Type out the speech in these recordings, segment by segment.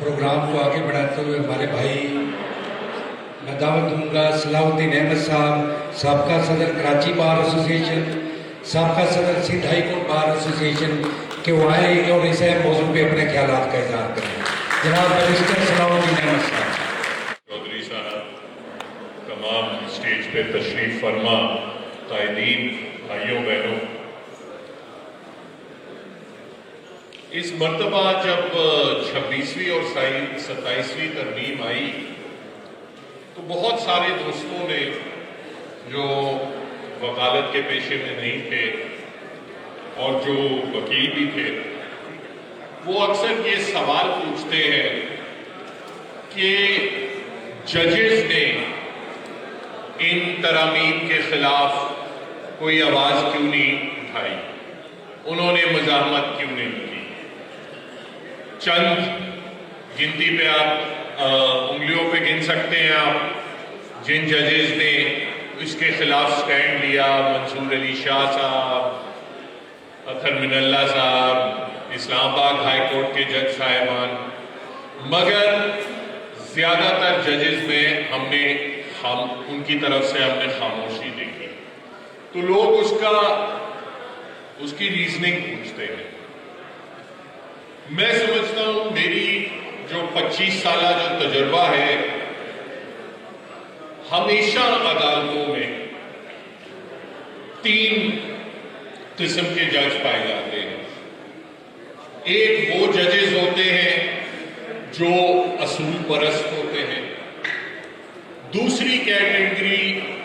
Programme को आगे बढ़ाते हुए हमारे भाई, मैं दावत दूंगा सलाउद्दीन अहमद साहब, साबका सदर कराची बार एसोसिएशन, साबका सदर Sindh high court bar association, कि वो आए और इस मौजूद पे अपने ख्यालात का इजहार करें। जनाब बैरिस्टर सलाउद्दीन अहमद साहब। चौधरी साहब, तमाम स्टेज पे तशरीफ फरमा कायदीन, भाइयों बहनों, इस मर्तबा जब 26वीं और 27वीं तरमीम आई तो बहुत सारे दोस्तों ने जो वकालत के पेशे में नहीं थे और जो वकील भी थे, वो अक्सर ये सवाल पूछते हैं कि जजेस ने इन तरामीम के खिलाफ कोई आवाज क्यों नहीं उठाई, उन्होंने मज़ाहमत क्यों नहीं की। चंद गिनती पे आप उंगलियों पे गिन सकते हैं आप जिन जजेस ने इसके खिलाफ स्टैंड लिया। मंसूर अली शाह साहब, अतर मिनल्ला साहब, इस्लामाबाद हाई कोर्ट के जज साहिबान, मगर ज्यादातर जजेस में उनकी तरफ से हमने खामोशी देखी। तो लोग उसकी रीजनिंग पूछते हैं। मैं समझता हूं मेरी जो 25 साल जो तजुर्बा है, हमेशा अदालतों में 3 किस्म के जज पाए जाते हैं। एक वो जजेस होते हैं जो असूल परस्त होते हैं। दूसरी कैटेगरी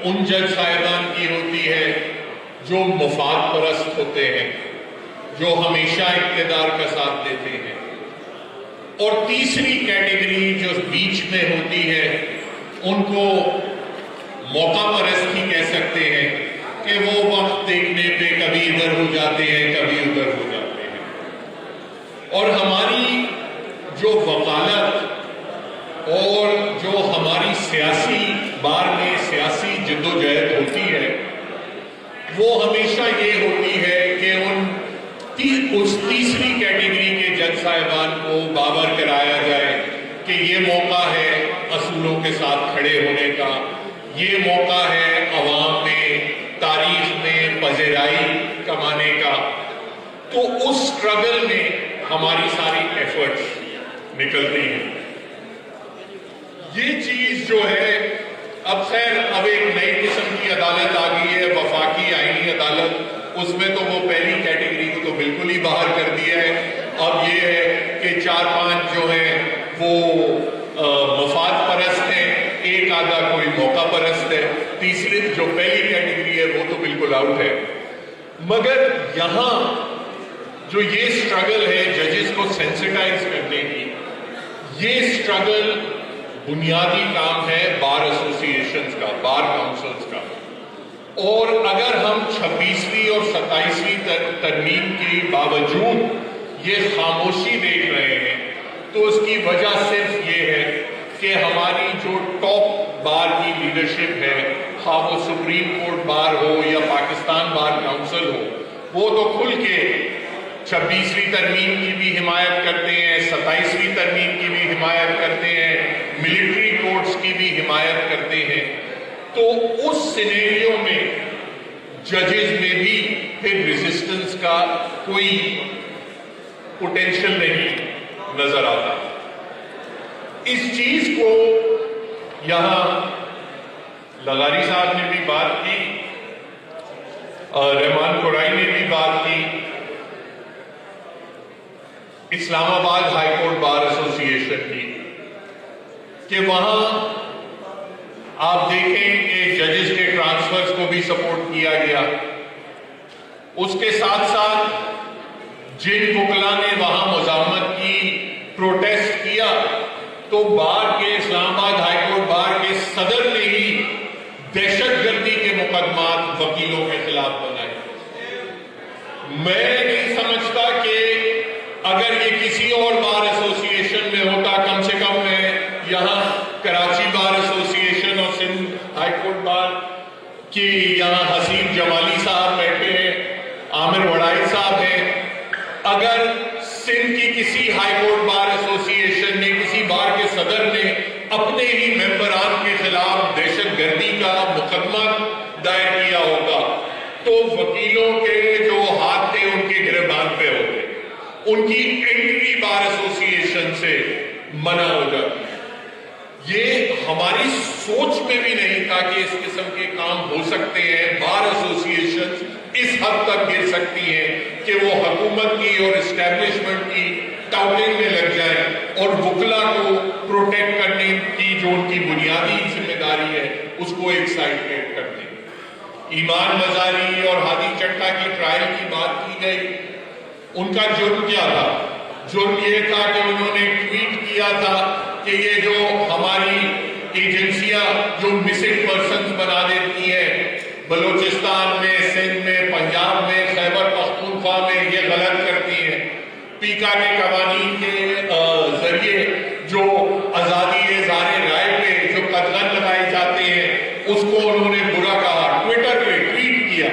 उन जज साहिबान की होती है जो मफाद परस्त होते हैं, जो हमेशा इक़्तिदार का साथ देते हैं। और तीसरी कैटेगरी जो बीच में होती है, उनको मौका परस्त ही कह सकते हैं कि वो वक्त देखने पे कभी इधर हो जाते हैं, कभी उधर हो जाते हैं। और हमारी जो वकालत और जो हमारी सियासी बार में सियासी जद्दोजहद होती है, वो हमेशा ये होती है कि उस तीसरी कैटेगरी के जज साहिबान को बावर कराया जाए कि ये मौका है असूलों के साथ खड़े होने का, ये मौका है अवाम में तारीख में पज़ेराई कमाने का। तो उस स्ट्रगल में हमारी सारी एफर्ट्स निकलती हैं। ये चीज जो है, अब खैर अब एक नई किस्म की अदालत आ गई है, वफाकी आईनी अदालत। उसमें तो वो पहली कैटेगरी को तो बिल्कुल ही बाहर कर दिया है। अब ये है कि 4-5 जो है वो मफाद परस्त है, एक आधा कोई मौका परस्त है, तीसरी जो पहली कैटेगरी है वो तो बिल्कुल आउट है। मगर यहां जो ये स्ट्रगल है जजेस को सेंसिटाइज करने की, ये स्ट्रगल बुनियादी काम है बार एसोसिएशंस का, बार काउंसिल्स का। और अगर हम 26वीं और 27वीं तरमीम के बावजूद ये खामोशी देख रहे हैं, तो उसकी वजह सिर्फ ये है कि हमारी जो टॉप बार की लीडरशिप है, हाँ वो सुप्रीम कोर्ट बार हो या पाकिस्तान बार काउंसिल हो, वो तो खुल के 26वीं तरमीम की भी हिमायत करते हैं, 27वीं तरमीम की भी हिमायत करते हैं, मिलिट्री कोर्ट्स की भी हिमायत करते हैं। तो उस सिनेरियो में जजेस में भी फिर रेजिस्टेंस का कोई पोटेंशियल नहीं नजर आता। इस चीज को यहां लगारी साहब ने भी बात की, रहमान कुरैशी ने भी बात की, Islamabad high court bar association की, कि वहां आप देखें कि जजेस के ट्रांसफर्स को भी सपोर्ट किया गया। उसके साथ साथ जिन वकला ने वहां मुज़ाहमत की, प्रोटेस्ट किया, तो बार के इस्लामाबाद हाई कोर्ट बार के सदर ने ही दहशतगर्दी के मुकदमात वकीलों के खिलाफ बनाए। मैं नहीं समझता कि अगर ये किसी और बार एसोसिएशन में होता, कम से कम मैं यहां कराची बार एसोसिएशन और सिंध हाई कोर्ट बार की यहां हसीब जमाली साहब बैठे हैं, आमिर वड़ाई साहब हैं, अगर सिंध की किसी हाई कोर्ट बार एसोसिएशन ने किसी صدر نے اپنے ہی ممبران کے خلاف دہشت گردی کا مقدمہ دائر کیا ہوگا تو وکیلوں کے جو ہاتھ تھے ان کے گربان پہ ہوتے، ان کی انٹری بار ایسوسی ایشن سے منع ہو جاتی. یہ ہماری سوچ میں بھی نہیں تھا کہ اس قسم کے کام ہو سکتے ہیں. بار ایسوسی ایشن اس حد تک گر سکتی ہیں کہ وہ حکومت کی اور اسٹیبلشمنٹ کی ٹاؤٹنگ میں لگ جائیں اور وکلا کو پروٹیکٹ کرنے کی جو ان کی بنیادی ذمہ داری ہے اس کو ایک سائڈ پہ کر دیں. ایمان مزاری اور ہادی چٹا کی ٹرائل کی بات کی گئی. ان کا جرم کیا تھا؟ جرم یہ تھا کہ انہوں نے ٹویٹ کیا تھا کہ یہ جو ہماری ایجنسیاں جو مسنگ پرسنز بنا دیتی ہیں بلوچستان میں، سندھ میں، پنجاب میں، خیبر پختونخوا میں، یہ غلط کرتی ہیں. پیکا کے قوانین کے ذریعے جو آزادی اظہار رائے پہ جو قدغن لگائے جاتے ہیں اس کو انہوں نے برا کہا، ٹویٹر پہ ٹویٹ کیا.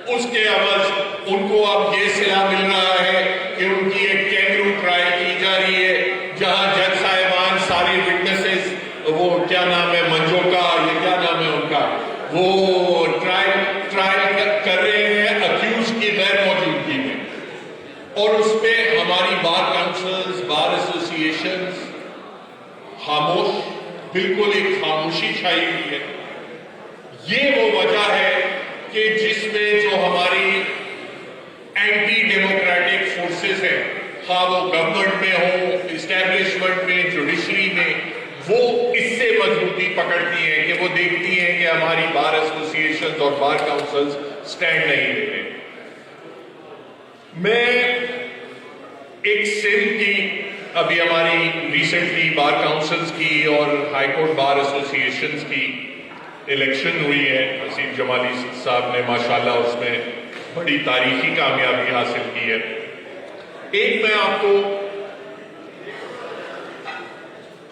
اس کے عوض ان کو اب یہ صلاح مل رہا ہے کہ ان کی ایک کینگرو ٹرائل کی جا رہی ہے جہاں جج صاحبان سارے وٹنسز، وہ کیا نام ہے، منجو کا، یہ کیا نام ہے ان کا، وہ ٹرائل کر رہے ہیں اکیوز کی غیر موجودگی میں. اور اس پہ ہماری بار کاؤنسلز، بار ایسوسی ایشنز خاموش، بالکل ایک خاموشی چھائی ہوئی ہے. یہ وہ وجہ ہے کہ جس میں جو ہماری اینٹی ڈیموکریٹک فورسز ہیں، خواہ وہ گورنمنٹ میں ہو، اسٹیبلشمنٹ میں، جوڈیشری میں، وہ اس سے مضبوطی پکڑتی ہیں کہ وہ دیکھتی ہیں کہ ہماری بار ایسوسی ایشنز اور بار کاؤنسلز سٹینڈ نہیں لے رہے. میں ایک سندھ کی، ابھی ہماری ریسنٹلی بار کاؤنسلز کی اور ہائی کورٹ بار ایسوسی ایشنز کی الیکشن ہوئی ہے. حسین جمالی صاحب نے ماشاءاللہ اس میں بڑی تاریخی کامیابی حاصل کی ہے. ایک میں آپ کو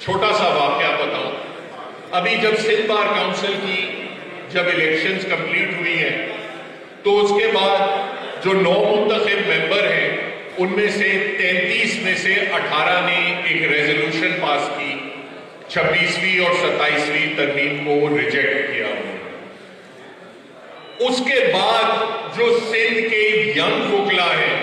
چھوٹا سا واقعہ بتاؤں. ابھی جب سندھ بار کاؤنسل کی جب الیکشنز کمپلیٹ ہوئی ہیں تو اس کے بعد جو 9 منتخب ممبر ہیں ان میں سے 33 میں سے 18 نے ایک ریزولوشن پاس کی 26ویں اور 27ویں ترمیم کو ریجیکٹ کیا. اس کے بعد جو سندھ کے ینگ وکلا ہیں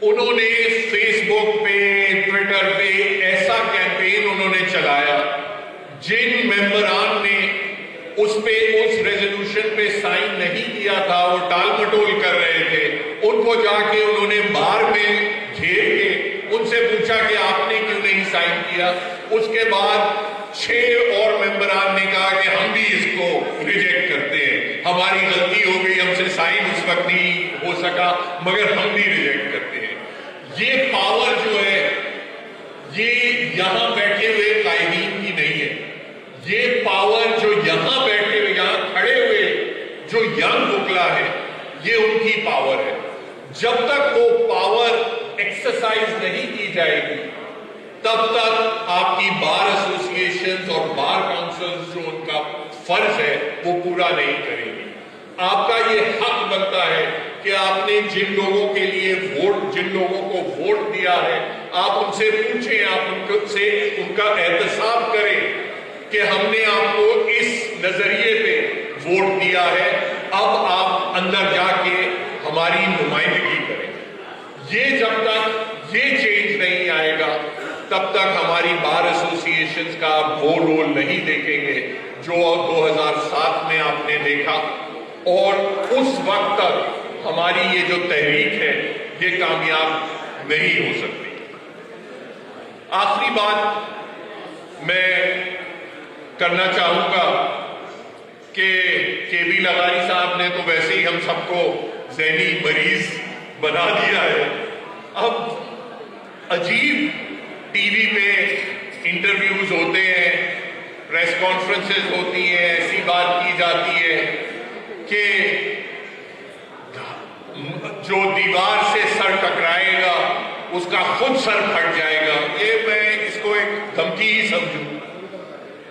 انہوں نے فیس بک پہ، ٹویٹر پہ ایسا کیمپین انہوں نے چلایا، جن ممبران نے اس ریزولوشن پہ سائن نہیں کیا تھا، وہ ٹال مٹول کر رہے تھے، ان کو جا کے انہوں نے بار میں گھیر کے ان سے پوچھا کہ آپ نے کیوں نہیں سائن کیا. اس کے بعد 6 اور ممبران نے کہا کہ ہم بھی اس کو ریجیکٹ کرتے ہیں، ہماری غلطی ہو گئی، ہم سے سائن اس وقت نہیں ہو سکا مگر ہم بھی ریجیکٹ کرتے ہیں. یہ پاور جو ہے یہ یہاں بیٹھے ہوئے قائدین کی نہیں ہے. یہ پاور جو یہاں بیٹھے ہوئے، یہاں کھڑے ہوئے جو ینگ وکلا ہے، یہ ان کی پاور ہے. جب تک وہ پاور ایکسرسائز نہیں کی جائے گی تب تک آپ کی بار ایسوسی ایشنز اور بار کاؤنسلز جو ان کا فرض ہے وہ پورا نہیں کریں گی. آپ کا یہ حق بنتا ہے کہ آپ نے جن لوگوں کے لیے جن لوگوں کو ووٹ دیا ہے آپ ان سے پوچھیں، آپ ان سے ان کا احتساب کریں کہ ہم نے آپ کو اس نظریے پہ ووٹ دیا ہے، اب آپ اندر جا کے ہماری نمائندگی کریں. یہ جب تک یہ چینج نہیں آئے گا تب تک ہماری بار ایسوسی ایشنز کا آپ وہ رول نہیں دیکھیں گے جو 2007 میں آپ نے دیکھا، اور اس وقت تک ہماری یہ جو تحریک ہے یہ کامیاب نہیں ہو سکتی. آخری بات میں کرنا چاہوں گا کہ کے بی لغاری صاحب نے تو ویسے ہی ہم سب کو ذہنی مریض بنا دیا ہے. اب عجیب ٹی وی پہ انٹرویوز ہوتے ہیں، پریس کانفرنسز ہوتی ہیں، ایسی بات کی جاتی ہے کہ جو دیوار سے سر ٹکرائے گا اس کا خود سر پھٹ جائے گا. یہ میں اس کو ایک دھمکی ہی سمجھوں.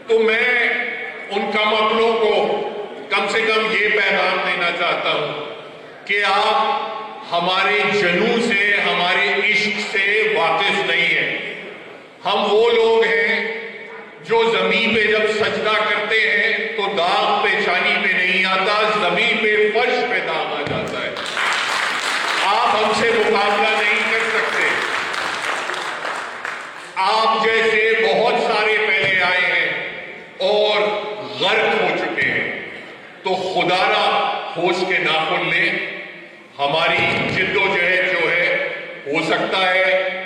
تو میں ان کم عقلوں کو کم سے کم یہ پیغام دینا چاہتا ہوں کہ آپ ہمارے جنوں سے، ہمارے عشق سے واقف نہیں ہیں. हम वो लोग हैं जो जमीन पे जब सजदा करते हैं तो दाग पे चानी पे नहीं आता, जमीन पे फर्श पे दाग आ जाता है। आप हमसे मुकाबला नहीं कर सकते। आप जैसे बहुत सारे पहले आए हैं और गर्क हो चुके हैं, तो खुदारा होश के नाखुन लें। हमारी जिद्दोजहद जो है, हो सकता है